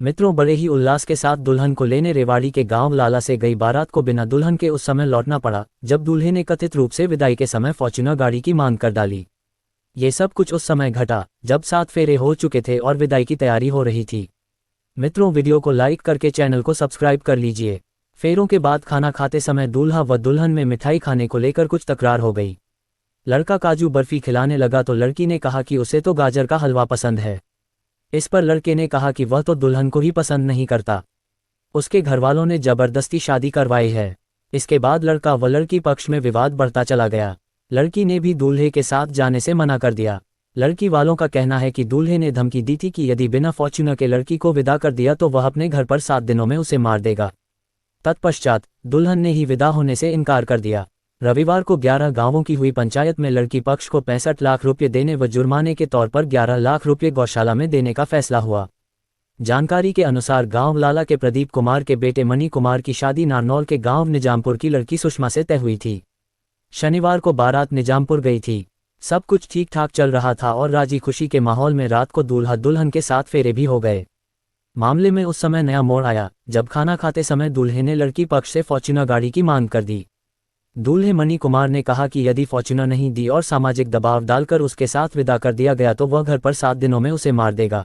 मित्रों, बड़े ही उल्लास के साथ दुल्हन को लेने रेवाड़ी के गांव लाला से गई बारात को बिना दुल्हन के उस समय लौटना पड़ा जब दूल्हे ने कथित रूप से विदाई के समय फॉर्च्यूनर गाड़ी की मांग कर डाली। ये सब कुछ उस समय घटा जब 7 फेरे हो चुके थे और विदाई की तैयारी हो रही थी। मित्रों, वीडियो को लाइक करके चैनल को सब्सक्राइब कर लीजिए। फेरों के बाद खाना खाते समय दूल्हा व दुल्हन में मिठाई खाने को लेकर कुछ तकरार हो गई। लड़का काजू बर्फी खिलाने लगा तो लड़की ने कहा कि उसे तो गाजर का हलवा पसंद है। इस पर लड़के ने कहा कि वह तो दुल्हन को ही पसंद नहीं करता। उसके घरवालों ने जबरदस्ती शादी करवाई है। इसके बाद लड़का व लड़की पक्ष में विवाद बढ़ता चला गया। लड़की ने भी दूल्हे के साथ जाने से मना कर दिया। लड़की वालों का कहना है कि दूल्हे ने धमकी दी थी कि यदि बिना फॉर्च्यूनर के लड़की को विदा कर दिया तो वह अपने घर पर 7 दिनों में उसे मार देगा। तत्पश्चात दुल्हन ने ही विदा होने से इनकार कर दिया। रविवार को 11 गांवों की हुई पंचायत में लड़की पक्ष को 65 लाख रुपये देने व जुर्माने के तौर पर 11 लाख रुपये गौशाला में देने का फैसला हुआ। जानकारी के अनुसार गांव लाला के प्रदीप कुमार के बेटे मणि कुमार की शादी नारनौल के गांव निजामपुर की लड़की सुषमा से तय हुई थी। शनिवार को बारात निजामपुर गई थी। सब कुछ ठीक ठाक चल रहा था और राजी खुशी के माहौल में रात को दूल्हा दुल्हन के 7 फेरे भी हो गए। मामले में उस समय नया मोड़ आया जब खाना खाते समय दूल्हे ने लड़की पक्ष से फॉर्च्यूनर गाड़ी की मांग कर दी। दूल्हे मणि कुमार ने कहा कि यदि फॉर्च्यूनर नहीं दी और सामाजिक दबाव डालकर उसके साथ विदा कर दिया गया तो वह घर पर 7 दिनों में उसे मार देगा।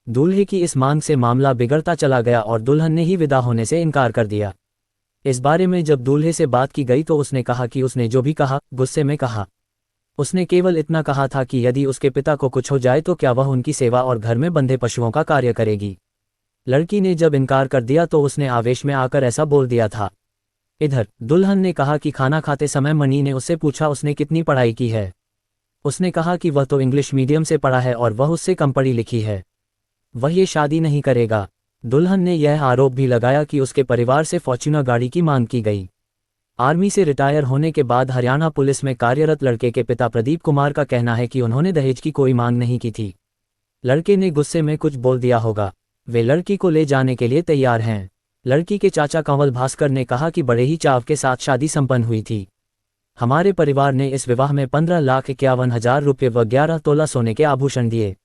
दूल्हे की इस मांग से मामला बिगड़ता चला गया और दुल्हन ने ही विदा होने से इनकार कर दिया। इस बारे में जब दूल्हे से बात की गई तो उसने कहा कि उसने जो भी कहा गुस्से में कहा। उसने केवल इतना कहा था कि यदि उसके पिता को कुछ हो जाए तो क्या वह उनकी सेवा और घर में बंधे पशुओं का कार्य करेगी। लड़की ने जब इनकार कर दिया तो उसने आवेश में आकर ऐसा बोल दिया था। इधर दुल्हन ने कहा कि खाना खाते समय मणि ने उससे पूछा उसने कितनी पढ़ाई की है। उसने कहा कि वह तो इंग्लिश मीडियम से पढ़ा है और वह उससे कम पढ़ी लिखी है, वह ये शादी नहीं करेगा। दुल्हन ने यह आरोप भी लगाया कि उसके परिवार से फॉर्च्यूनर गाड़ी की मांग की गई। आर्मी से रिटायर होने के बाद हरियाणा पुलिस में कार्यरत लड़के के पिता प्रदीप कुमार का कहना है कि उन्होंने दहेज की कोई मांग नहीं की थी। लड़के ने गुस्से में कुछ बोल दिया होगा। वे लड़की को ले जाने के लिए तैयार हैं। लड़की के चाचा कंवल भास्कर ने कहा कि बड़े ही चाव के साथ शादी संपन्न हुई थी। हमारे परिवार ने इस विवाह में 15,51,000 रुपये व 11 तोला सोने के आभूषण दिए।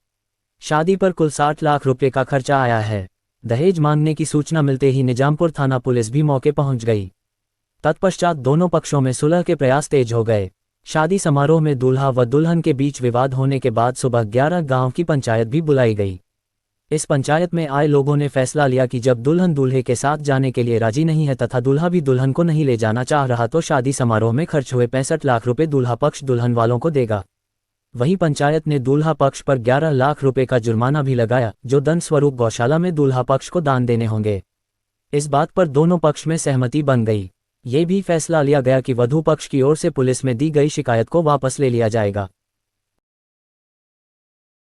शादी पर कुल 60 लाख रुपये का खर्चा आया है। दहेज मांगने की सूचना मिलते ही निजामपुर थाना पुलिस भी मौके पहुंच गई। तत्पश्चात दोनों पक्षों में सुलह के प्रयास तेज हो गए। शादी समारोह में दूल्हा व दुल्हन के बीच विवाद होने के बाद सुबह 11 गांव की पंचायत भी बुलाई गई। इस पंचायत में आए लोगों ने फैसला लिया कि जब दुल्हन दूल्हे के साथ जाने के लिए राजी नहीं है तथा दूल्हा भी दुल्हन को नहीं ले जाना चाह रहा तो शादी समारोह में खर्च हुए 65 लाख रुपये दूल्हा पक्ष दुल्हन वालों को देगा। वहीं पंचायत ने दूल्हा पक्ष पर 11 लाख रुपये का जुर्माना भी लगाया जो दंड स्वरूप गौशाला में दूल्हा पक्ष को दान देने होंगे। इस बात पर दोनों पक्ष में सहमति बन गई। ये भी फैसला लिया गया कि वधू पक्ष की ओर से पुलिस में दी गई शिकायत को वापस ले लिया जाएगा।